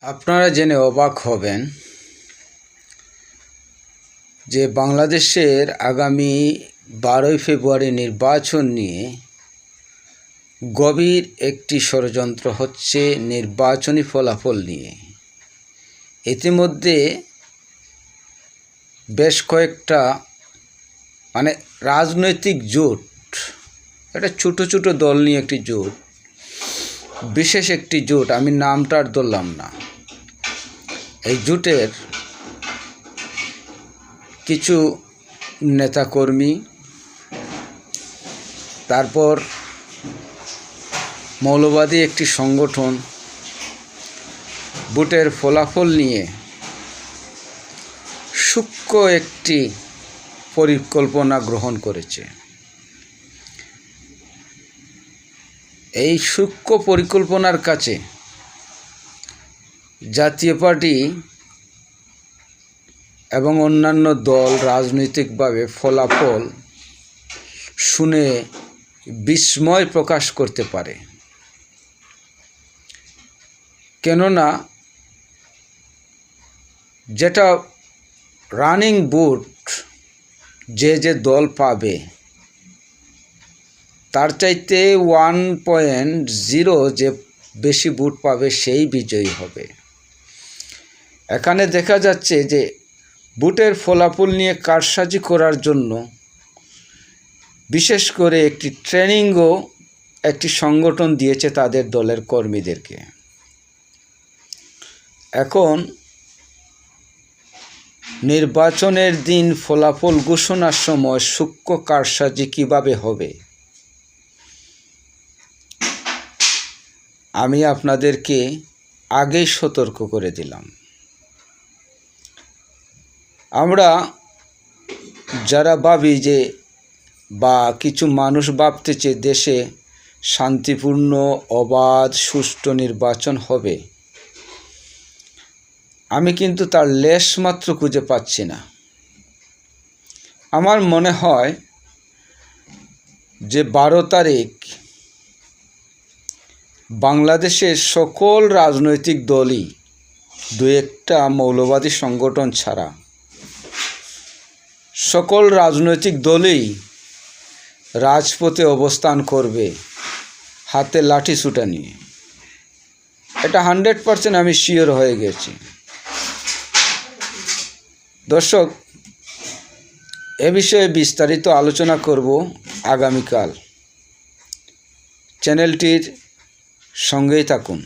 আপনারা জেনে অবাক হবেন যে বাংলাদেশের আগামী 12 ফেব্রুয়ারি নির্বাচন নিয়ে গভীর একটি ষড়যন্ত্র হচ্ছে নির্বাচনী ফলাফল নিয়ে। ইতিমধ্যে বেশ কয়েকটা রাজনৈতিক জোট, এটা ছোট ছোট দল নিয়ে একটি জোট, বিশেষ একটি জোট, আমি নামটা আর ধরলাম না। এই জোটের কিছু নেতাকর্মী, তারপর মৌলবাদী একটি সংগঠন ভোটের ফলাফল নিয়ে সূক্ষ্ম একটি পরিকল্পনা গ্রহণ করেছে। এই সূক্ষ্ম পরিকল্পনার কাছে জাতীয় পার্টি এবং অন্যান্য দল রাজনৈতিকভাবে ফলাফল শুনে বিস্ময় প্রকাশ করতে পারে। কেননা যেটা রানিং ভোট যে দল পাবে তার চাইতে 1.0 যে বেশি ভোট পাবে সেই বিজয়ী হবে। এখানে দেখা যাচ্ছে যে ভোটের ফলাফল নিয়ে কারসাজি করার জন্য বিশেষ করে একটি ট্রেনিংও একটি সংগঠন দিয়েছে তাদের দলের কর্মীদেরকে। এখন নির্বাচনের দিন ফলাফল ঘোষণার সময় সূক্ষ্ম কারসাজি কিভাবে হবে আমি আপনাদেরকে আগেই সতর্ক করে দিলাম। আমরা যারা ভাবি যে বা কিছু মানুষ ভাবতেছে দেশে শান্তিপূর্ণ, অবাধ, সুষ্ঠু নির্বাচন হবে, আমি কিন্তু তার লেশমাত্র খুঁজে পাচ্ছি না। আমার মনে হয় যে 12 তারিখ বাংলাদেশের সকল রাজনৈতিক দলই, দু একটা মৌলবাদী সংগঠন ছাড়া সকল রাজনৈতিক দলই রাজপথে অবস্থান করবে হাতে লাঠি ছুটা নিয়ে। এটা 100% আমি শিওর হয়ে গেছি। দর্শক, এ বিষয়ে বিস্তারিত আলোচনা করব আগামীকাল। চ্যানেলটির সঙ্গেই থাকুন।